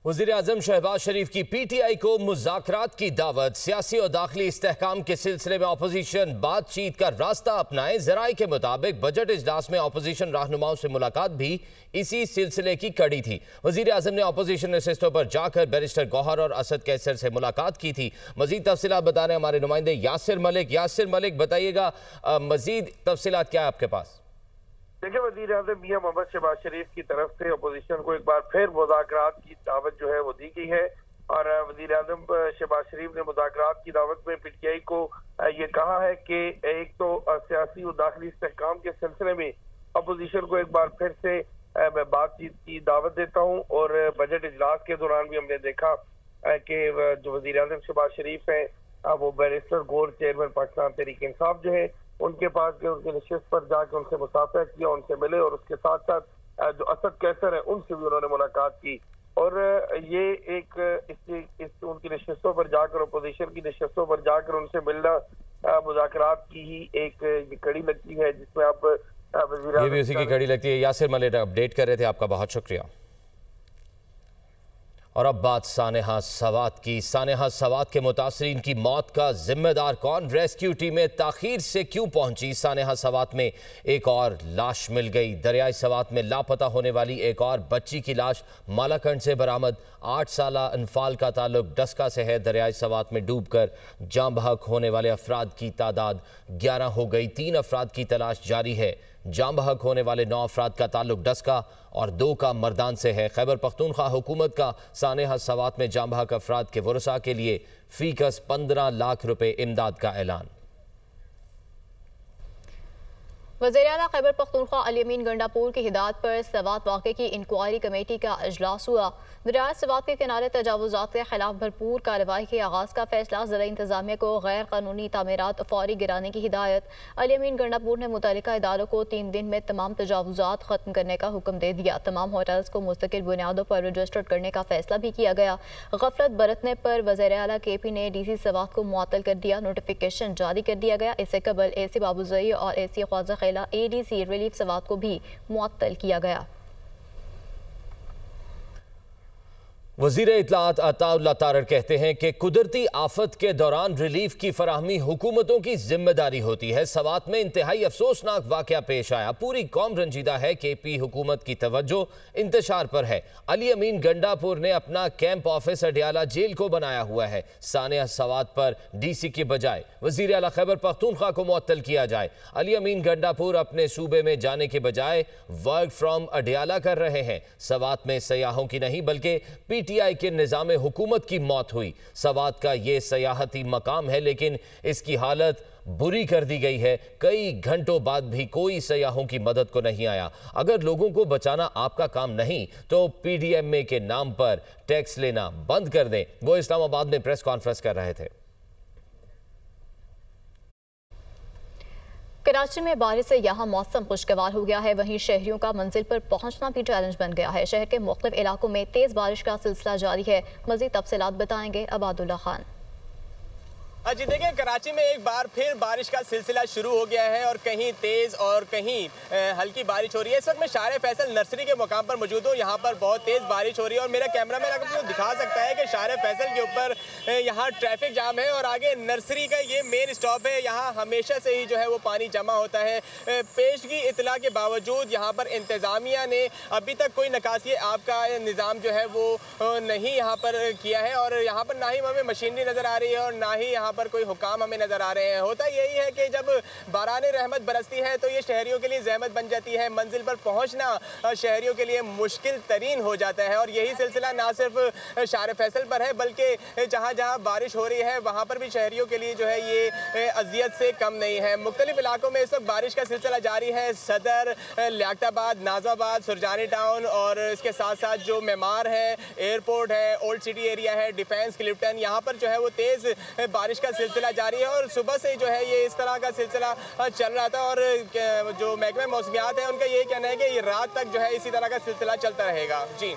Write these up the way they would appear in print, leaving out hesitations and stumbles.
वज़ीर-ए-आज़म शहबाज शरीफ की PTI को मुज़ाकरात की दावत। सियासी और दाखिली इस्तेहकाम के सिलसिले में अपोजिशन बातचीत का रास्ता अपनाए। ज़राए के मुताबिक बजट इजलास में अपोजिशन रहनुमाओं से मुलाकात भी इसी सिलसिले की कड़ी थी। वज़ीर-ए-आज़म ने अपोजिशन नशिस्तों पर जाकर बैरिस्टर गौहर और असद कैसर से मुलाकात की थी। मज़ीद तफसीलात बता रहे हैं हमारे नुमाइंदे यासिर मलिक। बताइएगा मज़ीद तफसीलात क्या है आपके पास? देखिए, वज़ीर-ए-आज़म मियां मोहम्मद शहबाज शरीफ की तरफ से अपोजिशन को एक बार फिर मुज़ाकरात की दावत जो है वो दी गई है और वज़ीर-ए-आज़म शहबाज शरीफ ने मुज़ाकरात की दावत में PTI को ये कहा है कि एक तो सियासी और दाखिली इस्तेहकाम के सिलसिले में अपोजिशन को एक बार फिर से मैं बातचीत की दावत देता हूँ। और बजट इजलास के दौरान भी हमने देखा कि जो वज़ीर-ए-आज़म शहबाज शरीफ है वो बैरिस्टर गौर चेयरमैन पाकिस्तान तहरीक इंसाफ जो है उनके पास गए, उनके नशिस्त पर जाकर उनसे मुसाफा किया, उनसे मिले और उसके साथ साथ जो असद कैसर है उनसे भी उन्होंने मुलाकात की। और ये एक उनकी नशिस्तों पर जाकर, अपोजिशन की नशिस्तों पर जाकर उनसे मिलना मुज़ाकरात की ही एक कड़ी लगती है, जिसमें आप ये भी उसी की कड़ी लगती है। यासिर मलिक अपडेट कर रहे थे, आपका बहुत शुक्रिया। और अब बात सानेहा सवात की। सानेहा सवात के मुतासरीन की मौत का जिम्मेदार कौन? रेस्क्यू टीमें ताखीर से क्यों पहुंची? सानेहा सवात में एक और लाश मिल गई। दरियाई सवात में लापता होने वाली एक और बच्ची की लाश मालाकंड से बरामद। 8 साला अनफाल का ताल्लुक डस्का से है। दरियाई सवात में डूबकर जाँ बहक होने वाले अफराद की तादाद 11 हो गई। 3 अफराद की तलाश जारी है। जाँ बहक होने वाले 9 अफराद का ताल्लुक डस्का और 2 का मर्दान से है। खैबर पख्तूनख्वा हुकूमत का सानेहा सवात में जाँ बहक अफराद के वरसा के लिए फीकस 15 लाख रुपए इमदाद का ऐलान। वज़ीर-ए-आला खैबर पख्तूनख्वा अली अमीन गंडापुर की हिदायत पर सवात वाक़े की इंक्वायरी कमेटी का इजलास हुआ। दरिया सवात के किनारे तजावुज़ात के खिलाफ भरपूर कार्रवाई के आगाज़ का फैसला। ज़िला इंतज़ामिया को गैर कानूनी तामीरात फौरी गिराने की हिदायत। अली अमीन गंडापुर ने मुतल्लिका इदारों को 3 दिन में तमाम तजावुज़ात ख़त्म करने का हुक्म दे दिया। तमाम होटल्स को मुस्तकिल बुनियादों पर रजिस्टर्ड करने का फैसला भी किया गया। गफलत बरतने पर वज़ीर-ए-आला KP ने DC सवात को मुअत्तल कर दिया। नोटिफिकेशन जारी कर दिया गया। इससे कबल AC बाबूज़ई और AC ख्वाजा खैला ADC रिलीफ सवात को भी मुअत्तल किया गया। वज़ीर इत्तलाआत अताउल्लाह तारड़ कहते हैं कि कुदरती आफत के दौरान रिलीफ की फराहमी हुकूमतों की जिम्मेदारी होती है। सवात में इंतहाई अफसोसनाक वाक़या पेश आया। पूरी कौम रंजीदा है। KP हुकूमत की तवज्जो इंतशार पर है। अली अमीन गंडापुर ने अपना कैंप ऑफिस अडियाला जेल को बनाया हुआ है। सानेहा सवात पर DC के बजाय वज़ीर आला खैबर पख्तूनख्वा को मुअत्तल किया जाए। अली अमीन गंडापुर अपने सूबे में जाने के बजाय वर्क फ्रॉम अडियाला कर रहे हैं। सवात में सयाहों की नहीं बल्कि PTI के निज़ाम हुकूमत की मौत हुई। सवात का ये सयाहती मकाम है, लेकिन इसकी हालत बुरी कर दी गई है। कई घंटों बाद भी कोई सयाहों की मदद को नहीं आया। अगर लोगों को बचाना आपका काम नहीं तो PDMA के नाम पर टैक्स लेना बंद कर दें। वो इस्लामाबाद में प्रेस कॉन्फ्रेंस कर रहे थे। कराची में बारिश से यहाँ मौसम खुशगवार हो गया है। वहीं शहरियों का मंजिल पर पहुँचना भी चैलेंज बन गया है। शहर के मुख्तलिफ इलाकों में तेज़ बारिश का सिलसिला जारी है। मज़ीद तफसीलात बताएंगे अबादुल्ला खान। जी देखिए, कराची में एक बार फिर बारिश का सिलसिला शुरू हो गया है और कहीं तेज़ और कहीं हल्की बारिश हो रही है। इस वक्त मैं शारे फैसल नर्सरी के मुकाम पर मौजूद हूँ। यहाँ पर बहुत तेज़ बारिश हो रही है और मेरा कैमरा मैन आपको दिखा सकता है कि शारे फैसल के ऊपर यहाँ ट्रैफिक जाम है और आगे नर्सरी का ये मेन स्टॉप है। यहाँ हमेशा से ही जो है वो पानी जमा होता है। पेशगी इतला के बावजूद यहाँ पर इंतज़ामिया ने अभी तक कोई निकासी आब का निज़ाम जो है वो नहीं यहाँ पर किया है और यहाँ पर ना ही हमें मशीनरी नज़र आ रही है और ना ही यहाँ पर कोई हुकाम हमें नजर आ रहे हैं। होता यही है कि जब बाराने रहमत बरसती है तो ये शहरियों के लिए जहमत बन जाती है। मंजिल पर पहुंचना शहरियों के लिए मुश्किल तरीन हो जाता है और यही सिलसिला ना सिर्फ शार फैसल पर है बल्कि जहां जहां बारिश हो रही है वहां पर भी शहरियों के लिए जो है ये अजियत से कम नहीं है। मुख्तलिफ इलाकों में इस वक्त बारिश का सिलसिला जारी है। सदर, लियाकताबाद, नाजाबाद, सुरजानी टाउन और इसके साथ साथ जो मेमार है, एयरपोर्ट है, ओल्ड सिटी एरिया है, डिफेंस, क्लिफ्टन, यहाँ पर जो है वो तेज़ बारिश का सिलसिला जारी है और सुबह से जो है ये इस तरह का सिलसिला चल रहा था और जो महकमा मौसमियात है उनका यही कहना है कि ये रात तक जो है इसी तरह का सिलसिला चलता रहेगा। जी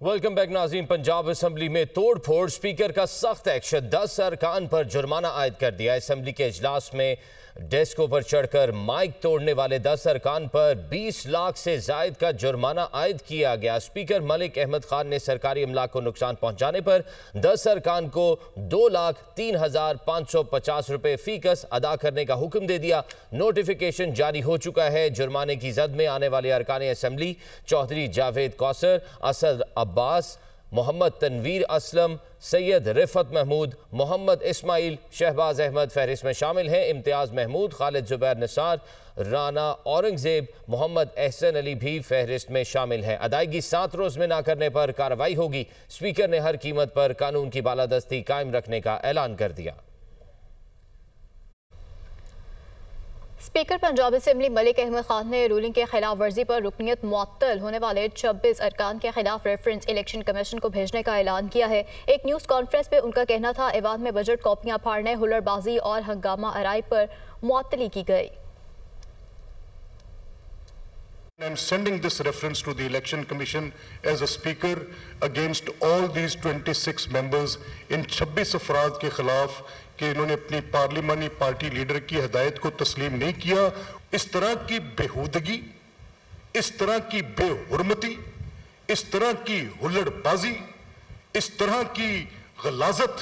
वेलकम बैक नाज़रीन। पंजाब असम्बली में तोड़ फोड़, स्पीकर का सख्त एक्शन, 10 अरकान पर जुर्माना आयद कर दिया। असम्बली के इजलास में डेस्कों पर चढ़कर माइक तोड़ने वाले 10 अरकान पर 20 लाख से जायद का जुर्माना आयद किया गया। स्पीकर मलिक अहमद खान ने सरकारी अमलाक को नुकसान पहुंचाने पर 10 अरकान को 2,03,550 रुपए फीकस अदा करने का हुक्म दे दिया। नोटिफिकेशन जारी हो चुका है। जुर्माने की जद में आने वाले अरकान असेंबली चौधरी जावेद कौसर, असद अब्बास, मोहम्मद तनवीर असलम, सैयद रिफत महमूद, मोहम्मद इस्माइल, शहबाज अहमद फहरिस्त में शामिल हैं। इम्तियाज महमूद, खालिद जुबैर निसार, राना औरंगजेब, मोहम्मद एहसन अली भी फहरिस्त में शामिल हैं। अदायगी 7 रोज में ना करने पर कार्रवाई होगी। स्पीकर ने हर कीमत पर कानून की बालादस्ती कायम रखने का ऐलान कर दिया। स्पीकर पंजाब असेंबली मलिक अहमद खान ने रूलिंग के खिलाफ वर्जी पर रुकनीत मुअत्तल होने वाले 26 अरकान के खिलाफ रेफरेंस इलेक्शन कमीशन को भेजने का ऐलान किया है। एक न्यूज़ कॉन्फ्रेंस में उनका कहना था ऐवान में बजट कॉपियां फाड़ने, हुल्लड़बाजी और हंगामा आराई पर मुअत्तली की गई। I'm sending this reference to the Election Commission as a speaker against all these 26 members इन 26 अफराद के खिलाफ कि इन्होंने अपनी पार्लिमानी पार्टी लीडर की हदायत को तस्लीम नहीं किया। इस तरह की बेहूदगी, इस तरह की बेहुरमती, इस तरह की हुल्लड़बाजी, इस तरह की गलाजत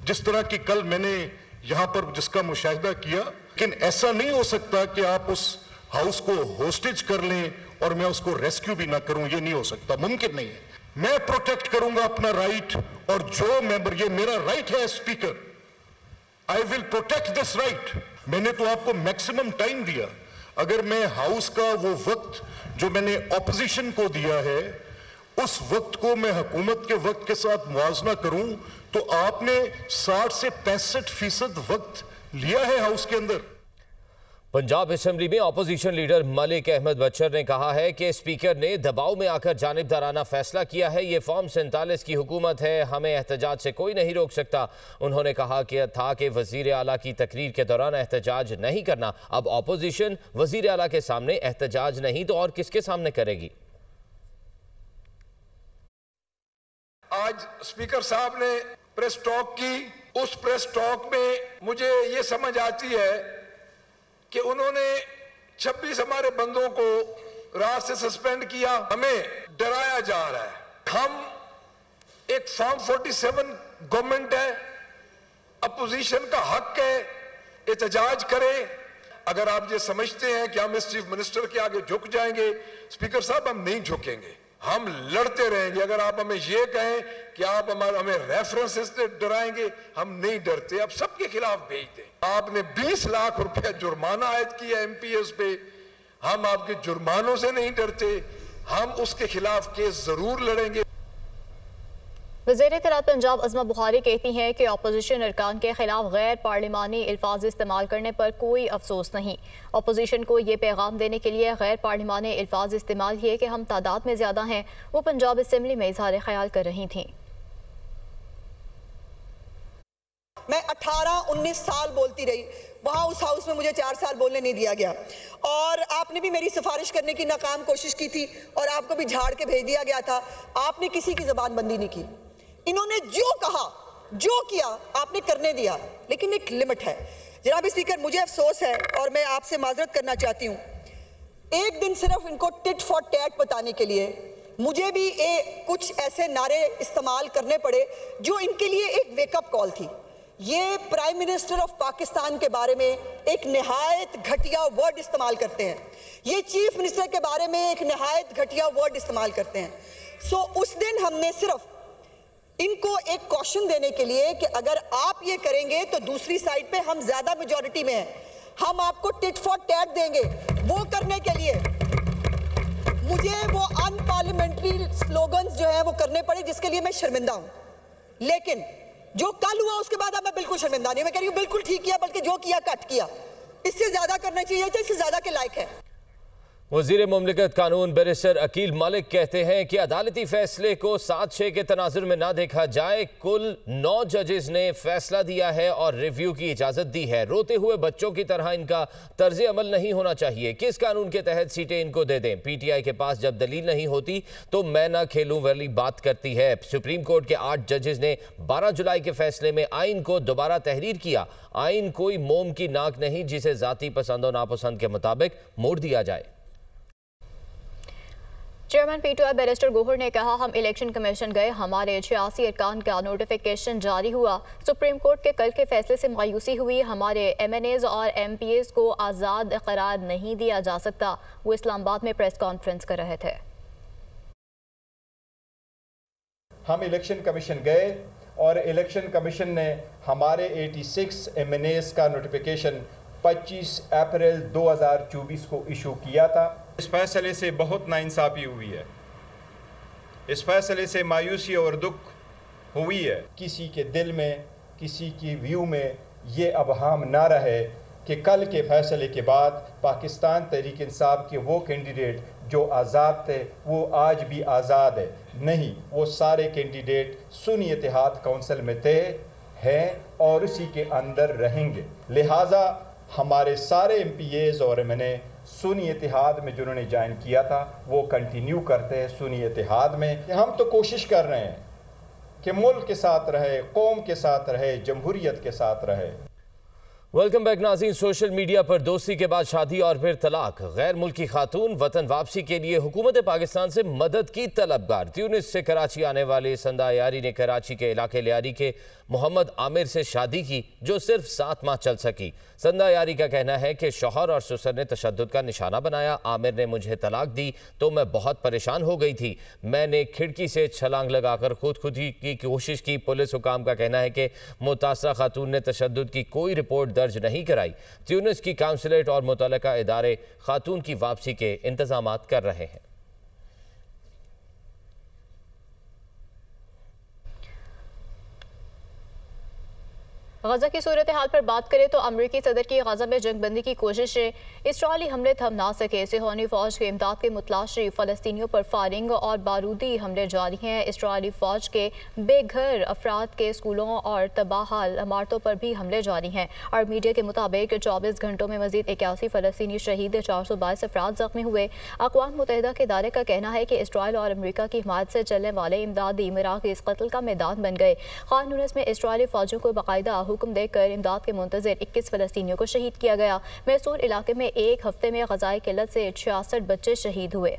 जिस तरह की कल मैंने यहाँ पर जिसका मुशाहिदा किया, लेकिन ऐसा नहीं हो सकता कि आप उस हाउस को होस्टेज कर लें और मैं उसको रेस्क्यू भी ना करूं। ये नहीं हो सकता, मुमकिन नहीं है। मैं प्रोटेक्ट करूंगा अपना राइट, और जो मेंबर, ये मेरा राइट है speaker, I will protect this right. मैंने तो आपको मैक्सिमम टाइम दिया। अगर मैं हाउस का वो वक्त जो मैंने ऑपोजिशन को दिया है उस वक्त को मैं हुकूमत के वक्त के साथ मुआवजा करूं तो आपने 60 से 65% वक्त लिया है हाउस के अंदर। पंजाब असेंबली में अपोजिशन लीडर मलिक अहमद बच्चर ने कहा है कि स्पीकर ने दबाव में आकर जानिबदाराना फैसला किया है। ये फॉर्म 47 की हुकूमत है, हमें एहतजाज से कोई नहीं रोक सकता। उन्होंने कहा कि वजीर आला की तकरीर के दौरान एहतजाज नहीं करना। अब अपोजिशन वजीर आला के सामने एहतजाज नहीं तो और किसके सामने करेगी? आज स्पीकर साहब ने प्रेस टॉक की। उस प्रेस टॉक में मुझे ये समझ आती है कि उन्होंने 26 हमारे बंदों को रात से सस्पेंड किया। हमें डराया जा रहा है। हम एक फॉर्म 47 गवर्नमेंट है, अपोजिशन का हक है एहतजाज करें। अगर आप ये समझते हैं कि हम इस चीफ मिनिस्टर के आगे झुक जाएंगे, स्पीकर साहब हम नहीं झुकेंगे, हम लड़ते रहेंगे। अगर आप हमें ये कहें कि आप हमें रेफरेंसेस से डराएंगे, हम नहीं डरते। अब सबके खिलाफ भेज दें। आपने 20 लाख रुपया जुर्माना आयद किया एमपीएस पे, हम आपके जुर्मानों से नहीं डरते, हम उसके खिलाफ केस जरूर लड़ेंगे। वज़ीर इत्तलात पंजाब अज़मा बुखारी कहती हैं कि अपोजिशन अरकान के खिलाफ गैर पार्लिमानी अल्फाज इस्तेमाल करने पर कोई अफसोस नहीं। अपोजिशन को ये पैगाम देने के लिए गैर पार्लिमानी अल्फाज इस्तेमाल किए कि हम तादाद में ज़्यादा हैं। वो पंजाब असेंबली में इज़हार ख्याल कर रही थीं। मैं 18-19 साल बोलती रही, वहाँ उस हाउस में मुझे 4 साल बोलने नहीं दिया गया, और आपने भी मेरी सिफारिश करने की नाकाम कोशिश की थी और आपको भी झाड़ के भेज दिया गया था। आपने किसी की जबान बंदी नहीं की। इन्होंने जो कहा, जो किया, आपने करने दिया, लेकिन एक लिमिट है। जनाब स्पीकर, मुझे अफसोस है और मैं आपसे माजरत करना चाहती हूँ, एक दिन सिर्फ इनको टिट फॉर टैट बताने के लिए मुझे भी कुछ ऐसे नारे इस्तेमाल करने पड़े जो इनके लिए एक वेकअप कॉल थी। ये प्राइम मिनिस्टर ऑफ पाकिस्तान के बारे में एक निहायत घटिया वर्ड इस्तेमाल करते हैं, ये चीफ मिनिस्टर के बारे में एक निहायत घटिया वर्ड इस्तेमाल करते हैं। सो उस दिन हमने सिर्फ इनको एक कॉशन देने के लिए कि अगर आप ये करेंगे तो दूसरी साइड पे हम ज्यादा मेजॉरिटी में हैं, हम आपको टिट फॉर टैट देंगे। वो करने के लिए मुझे वो अनपार्लियामेंट्री स्लोगन्स जो है वो करने पड़े, जिसके लिए मैं शर्मिंदा हूं। लेकिन जो कल हुआ उसके बाद अब मैं बिल्कुल शर्मिंदा नहीं। मैं कह रही हूं बिल्कुल ठीक किया, बल्कि जो किया कट किया। इससे ज्यादा करना चाहिए था, इससे ज्यादा के लायक है। वज़ीर मुमलिकत कानून बैरिस्टर अकील मलिक कहते हैं कि अदालती फैसले को 7-6 के तनाजुर में ना देखा जाए। कुल 9 जजेस ने फैसला दिया है और रिव्यू की इजाज़त दी है। रोते हुए बच्चों की तरह इनका तर्ज अमल नहीं होना चाहिए। किस कानून के तहत सीटें इनको दे दें? PTI के पास जब दलील नहीं होती तो मैं ना खेलूं वाली बात करती है। सुप्रीम कोर्ट के 8 जजेस ने 12 जुलाई के फैसले में आइन को दोबारा तहरीर किया। आइन कोई मोम की नाक नहीं जिसे ज़ाती पसंद और नापसंद के मुताबिक मोड़ दिया जाए। चेयरमैन PTI बैरिस्टर गोहर ने कहा, हम इलेक्शन कमीशन गए, हमारे 86 अरकान का नोटिफिकेशन जारी हुआ। सुप्रीम कोर्ट के कल के फैसले से मायूसी हुई। हमारे MNAs और MPAs को आज़ाद करार नहीं दिया जा सकता। वो इस्लामाबाद में प्रेस कॉन्फ्रेंस कर रहे थे। हम इलेक्शन कमीशन गए और इलेक्शन कमीशन ने हमारे 86 MNAs का नोटिफिकेशन 25 अप्रैल 2024 को इशू किया था। इस फैसले से बहुत नाइंसाफ़ी हुई है। इस फैसले से मायूसी और दुख हुई है। किसी के दिल में, किसी की व्यू में ये अबहम ना रहे कि कल के फैसले के बाद पाकिस्तान तहरीक इंसाफ के वो कैंडिडेट जो आज़ाद थे वो आज भी आज़ाद है। नहीं, वो सारे कैंडिडेट सुन्नी इत्तेहाद काउंसिल में थे, हैं और उसी के अंदर रहेंगे। लिहाजा हमारे सारे MPAs और MNA सुन्नी इत्तेहाद में जिन्होंने ज्वाइन किया था वो कंटिन्यू करते हैं सुन्नी इत्तेहाद में। हम तो कोशिश कर रहे हैं कि मुल्क के साथ रहे, कौम के साथ रहे, जमहूरियत के साथ रहे। वेलकम बैक नाज़रीन। सोशल मीडिया पर दोस्ती के बाद शादी और फिर तलाक, गैर मुल्की खातून वतन वापसी के लिए हुकूमत पाकिस्तान से मदद की तलबगार। ट्यूनिस से कराची आने वाले संदा यारी ने कराची के इलाके लियारी के मोहम्मद आमिर से शादी की जो सिर्फ 7 माह चल सकी। संदा यारी का कहना है कि शौहर और ससुर ने तशद्दुद का निशाना बनाया। आमिर ने मुझे तलाक दी तो मैं बहुत परेशान हो गई थी। मैंने खिड़की से छलांग लगाकर खुदकुशी की कोशिश की। पुलिस हुकाम का कहना है कि मुतासरा खातून ने तशद्दुद की कोई रिपोर्ट दर्ज नहीं कराई। ट्यूनिस की काउंसलेट और मुतल्लिका इदारे खातून की वापसी के इंतजामात कर रहे हैं। गजा की सूरत हाल पर बात करें तो अमरीकी सदर की गजा में जंगबंदी की कोशिशें, इसराइली हमले थम ना सके। सिहोनी फौज के इमदाद के मुतलाशी फ़लस्तीनियों पर फायरिंग और बारूदी हमले जारी हैं। इसराइली फौज के बेघर अफराद के स्कूलों और तबाहाल इमारतों पर भी हमले जारी हैं। और मीडिया के मुताबिक 24 घंटों में मजीद 81 फ़लस्तीनी शहीद, 422 अफराद जख्मी हुए। अक़वाम मुत्तहिदा के इदारे का कहना है कि इसराइल और अमरीका की हिमायत से चलने वाले इमदादी मराकज़ कत्ल का मैदान बन गए। खान यूनिस में इसराइली फौजों को बाकायदा हुक्म देकर इमदाद के मुंतज़िर 21 फ़लस्तीनियों को शहीद किया गया। मैसूर इलाके में एक हफ्ते में ग़ज़ाई किल्लत से 66 बच्चे शहीद हुए।